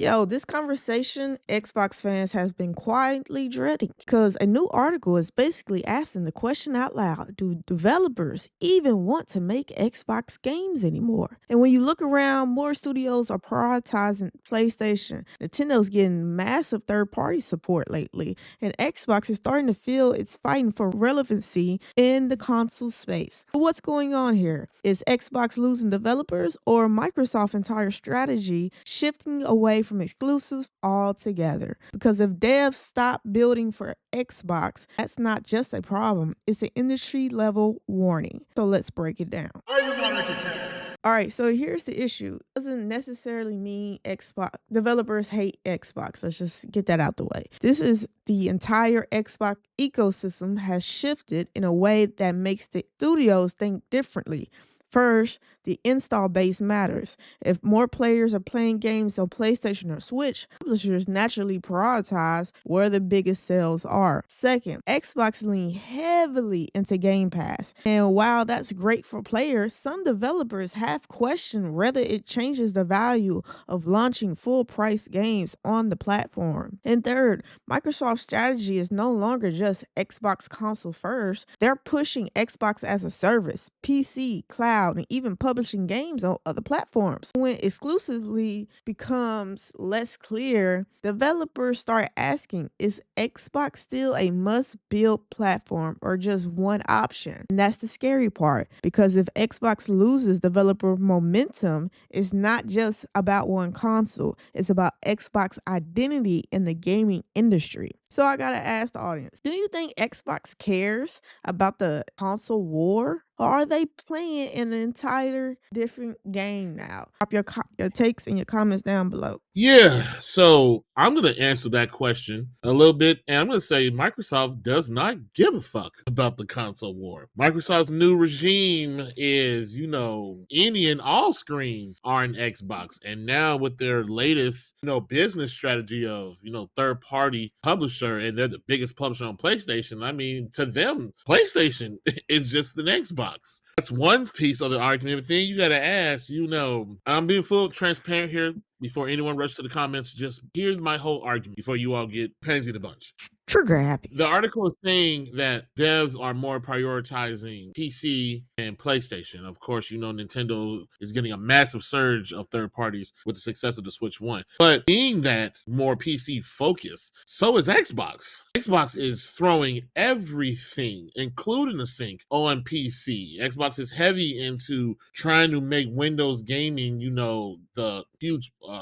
Yo, this conversation Xbox fans has been quietly dreading because a new article is basically asking the question out loud: do developers even want to make Xbox games anymore? And when you look around, more studios are prioritizing PlayStation. Nintendo's getting massive third party support lately, and Xbox is starting to feel it's fighting for relevancy in the console space. So what's going on here? Is Xbox losing developers or Microsoft's entire strategy shifting away from exclusives altogether? Because if devs stop building for Xbox, that's not just a problem, it's an industry level warning. So let's break it down. Are you going to take? All right, so here's the issue. Doesn't necessarily mean Xbox developers hate Xbox. Let's just get that out the way. This is the entire Xbox ecosystem has shifted in a way that makes the studios think differently. First, the install base matters. If more players are playing games on PlayStation or Switch, publishers naturally prioritize where the biggest sales are. Second, Xbox lean heavily into Game Pass. And while that's great for players, some developers have questioned whether it changes the value of launching full price games on the platform. And third, Microsoft's strategy is no longer just Xbox console first. They're pushing Xbox as a service, PC, cloud, and even publishing games on other platforms. When exclusively becomes less clear, developers start asking, is Xbox still a must-build platform or just one option? And that's the scary part, because if Xbox loses developer momentum, it's not just about one console, it's about Xbox identity in the gaming industry. So I gotta ask the audience, do you think Xbox cares about the console war? Or are they playing an entire different game now? Drop your takes and your comments down below. Yeah, so I'm going to answer that question a little bit, and I'm going to say Microsoft does not give a fuck about the console war. Microsoft's new regime is, any and all screens are an Xbox, and now with their latest, business strategy of, third party publisher, and they're the biggest publisher on PlayStation. I mean, to them, PlayStation is just an Xbox. That's one piece of the argument. But then you got to ask, I'm being full transparent here. Before anyone rushes to the comments, just hear my whole argument before you all get pansies in a bunch. Trigger happy. The article is saying that devs are more prioritizing PC and PlayStation. Of course, Nintendo is getting a massive surge of third parties with the success of the Switch 1. But being that more PC focused, so is Xbox. Xbox is throwing everything, including the sync, on PC. Xbox is heavy into trying to make Windows gaming, the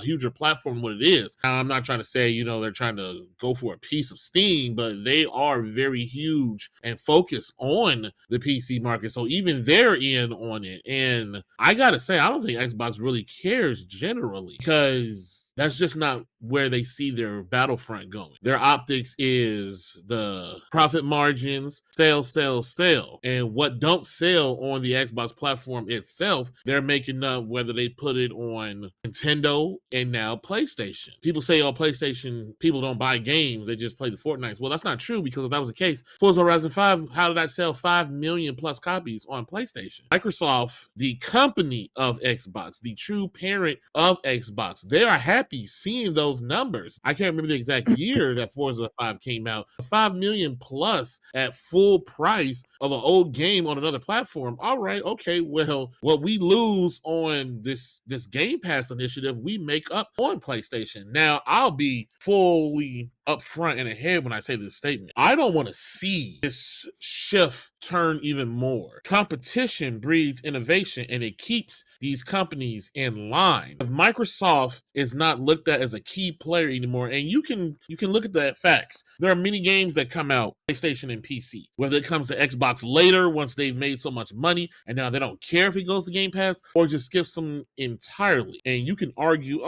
huger platform what it is. Now, I'm not trying to say, they're trying to go for a piece of Steam, but they are very huge and focused on the PC market. So even they're in on it. And I gotta say, I don't think Xbox really cares generally, because that's just not where they see their battlefront going. Their optics is the profit margins, sell. And what don't sell on the Xbox platform itself, they're making up whether they put it on Nintendo and now PlayStation. People say, PlayStation, people don't buy games, they just play the Fortnites. Well, that's not true, because if that was the case, Forza Horizon 5, how did that sell 5 million plus copies on PlayStation? Microsoft, the company of Xbox, the true parent of Xbox, they are happy seeing those numbers. I can't remember the exact year that Forza 5 came out. 5 million plus at full price of an old game on another platform. All right, okay, well, what we lose on this Game Pass initiative, we make up on PlayStation. Now, I'll be fully upfront and ahead when I say this statement. I don't want to see this shift turn even more. Competition breeds innovation, and it keeps these companies in line. If Microsoft is not looked at as a key player anymore, and you can look at the facts. There are many games that come out PlayStation and PC. Whether it comes to Xbox later, once they've made so much money, and now they don't care if it goes to Game Pass, or just skips them entirely. And you can argue,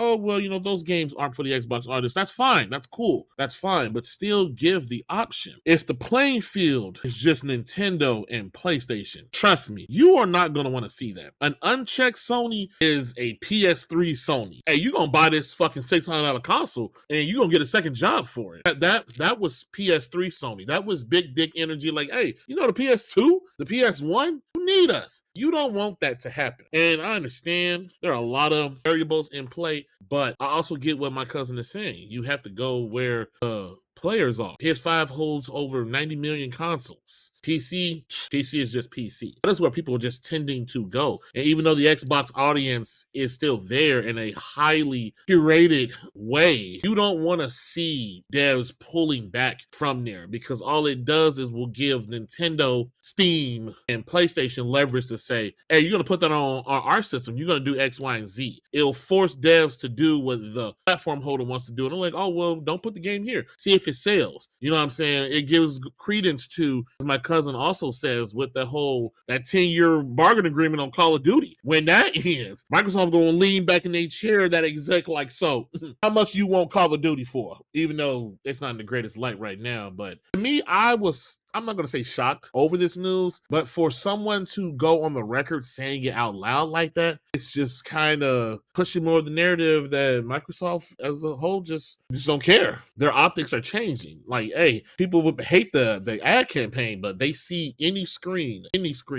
those games aren't for the Xbox artists. That's fine. That's cool. That's fine, but still give the option. If the playing field is just Nintendo and PlayStation, trust me, you are not going to want to see that. An unchecked Sony is a PS3 Sony. Hey, you're going to buy this fucking $600 console, and you're going to get a second job for it. That was PS3 Sony. That was big dick energy. Like, hey, the PS2, the PS1, you need us. You don't want that to happen. And I understand there are a lot of variables in play, but I also get what my cousin is saying. You have to go where players are. PS5 holds over 90 million consoles. PC is just PC. That's where people are just tending to go. And even though the Xbox audience is still there in a highly curated way, you don't want to see devs pulling back from there, because all it does is will give Nintendo, Steam, and PlayStation leverage to say, hey, you're going to put that on our system. You're going to do X, Y, and Z. It'll force devs to do what the platform holder wants to do. And they're like, oh, well, don't put the game here. See if it sales. You know what I'm saying? It gives credence to, as my cousin also says, with that 10-year bargain agreement on Call of Duty. When that ends, Microsoft going to lean back in their chair, that exec, like, so how much you want Call of Duty for? Even though it's not in the greatest light right now. But to me, I'm not going to say shocked over this news, but for someone to go on the record saying it out loud like that, it's just kind of pushing more of the narrative that Microsoft as a whole just don't care. Their optics are changing. Like, hey, people would hate the ad campaign, but they see any screen,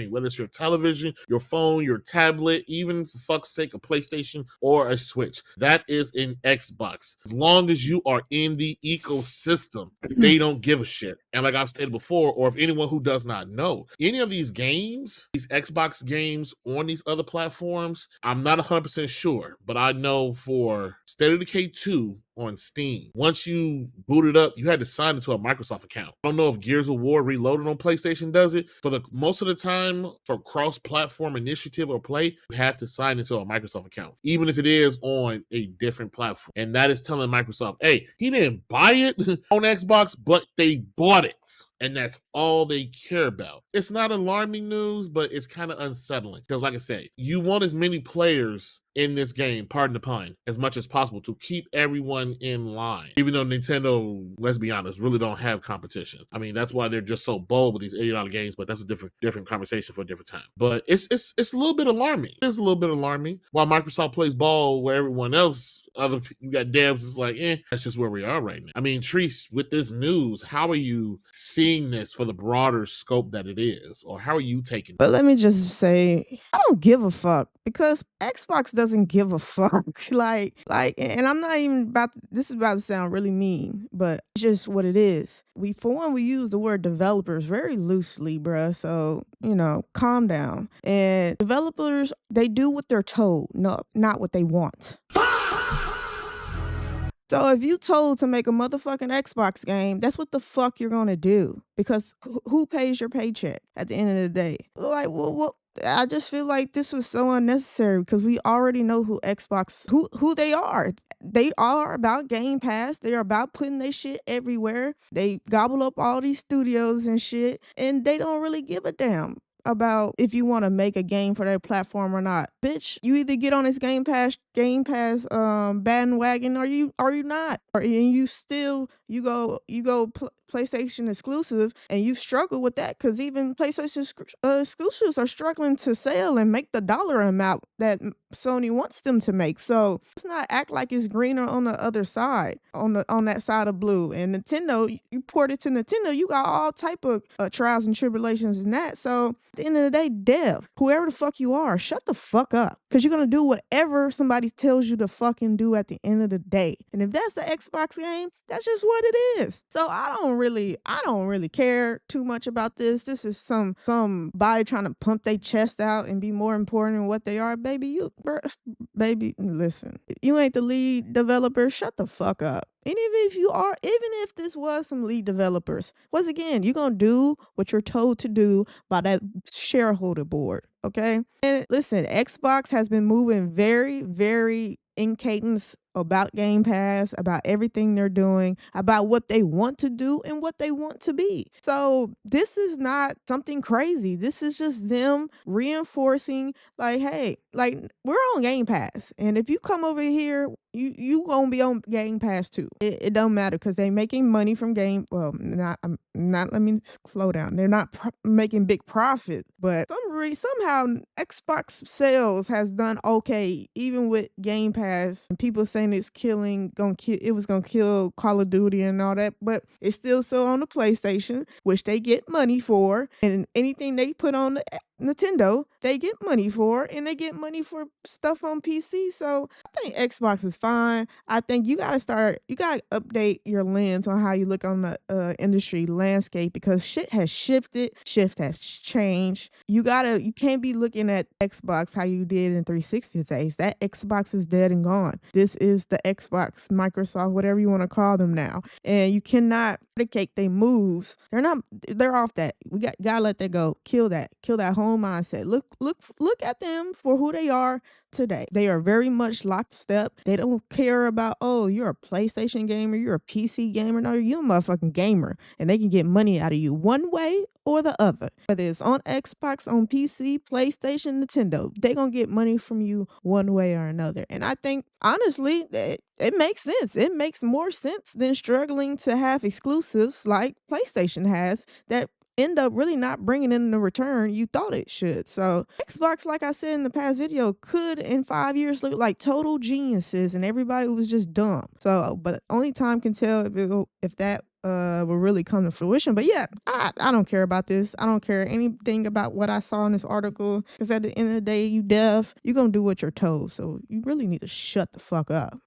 whether it's your television, your phone, your tablet, even for fuck's sake, a PlayStation or a Switch. That is an Xbox. As long as you are in the ecosystem, they don't give a shit. And like I've stated before, or if anyone who does not know, any of these games, these Xbox games on these other platforms, I'm not 100% sure, but I know for State of Decay 2 on Steam, once you boot it up, you had to sign into a Microsoft account. I don't know if Gears of War Reloaded on PlayStation does it. For the most of the time, for cross-platform initiative or play, you have to sign into a Microsoft account, even if it is on a different platform. And that is telling Microsoft, hey, he didn't buy it on Xbox, but they bought it. And that's all they care about. It's not alarming news, but it's kind of unsettling. Because like I said, you want as many players in this game, pardon the pun, as much as possible to keep everyone in line. Even though Nintendo, let's be honest, really don't have competition. I mean, that's why they're just so bold with these $80 games, but that's a different conversation for a different time. But it's a little bit alarming. It's a little bit alarming. While Microsoft plays ball where everyone else, you got devs, it's like, that's just where we are right now. I mean, Treese, with this news, how are you seeing this for the broader scope that it is? Or how are you taking it? But let me just say, I don't give a fuck, because Xbox doesn't give a fuck. And I'm not even this is about to sound really mean, but it's just what it is. We use the word developers very loosely, bruh. So, calm down. And developers, they do what they're told, not what they want. So if you told to make a motherfucking Xbox game, that's what the fuck you're gonna do. Because who pays your paycheck at the end of the day? Like, well, I just feel like this was so unnecessary, because we already know who they are. They are about Game Pass. They are about putting their shit everywhere. They gobble up all these studios and shit, and they don't really give a damn about if you want to make a game for their platform or not. Bitch, you either get on this Game Pass bandwagon, or you not. And you go PlayStation exclusive, and you struggle with that, because even PlayStation exclusives are struggling to sell and make the dollar amount that Sony wants them to make. So let's not act like it's greener on the other side, on that side of blue. And Nintendo, you port it to Nintendo, you got all type of trials and tribulations in that. So at the end of the day, dev, whoever the fuck you are, shut the fuck up, because you're gonna do whatever somebody tells you to fucking do at the end of the day. And if that's the Xbox game, that's just what it is. So I don't really care too much about this. This is somebody trying to pump their chest out and be more important than what they are. Baby, listen. If you ain't the lead developer, shut the fuck up. And even if this was some lead developers, once again, you're going to do what you're told to do by that shareholder board, okay? And listen, Xbox has been moving very, very in cadence about Game Pass, about everything they're doing, about what they want to do and what they want to be. So this is not something crazy. This is just them reinforcing, like, hey, like, we're on Game Pass. And if you come over here, you gonna be on Game Pass too. It don't matter, because they making money from let me slow down. They're not making big profit, but somehow Xbox sales has done okay, even with Game Pass, and people saying it was gonna kill Call of Duty and all that, but it's still so on the PlayStation, which they get money for, and anything they put on the Nintendo, they get money for, and they get money for stuff on PC. So I think Xbox is fine. I think you gotta update your lens on how you look on the industry landscape because shit has shifted, shift has changed. You can't be looking at Xbox how you did in 360 days. That Xbox is dead and gone. This is the Xbox, Microsoft, whatever you want to call them now. And you cannot predicate their moves. They're off that. Gotta let that go. Kill that whole mindset. Look at them for who they are today. They are very much locked step. They don't care about, oh, you're a PlayStation gamer, you're a PC gamer. No, you're a motherfucking gamer. And they can get money out of you one way or the other. Whether it's on Xbox, on PC, PlayStation, Nintendo, they gonna get money from you one way or another. And I think honestly, it makes sense. It makes more sense than struggling to have exclusives like PlayStation has that end up really not bringing in the return you thought it should. So Xbox, like I said in the past video, could in 5 years look like total geniuses and everybody was just dumb. So, but only time can tell if that will really come to fruition. But yeah, I don't care about this. I don't care anything about what I saw in this article because at the end of the day, you deaf, you're gonna do what you're told. So you really need to shut the fuck up.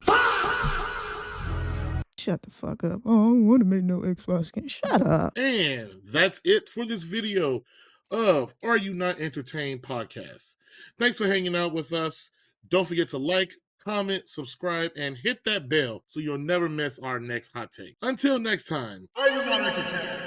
Shut the fuck up. Oh, I don't want to make no Xbox game. Shut up. And that's it for this video of Are You Not Entertained podcast. Thanks for hanging out with us. Don't forget to like, comment, subscribe, and hit that bell so you'll never miss our next hot take. Until next time, Are You Not Entertained?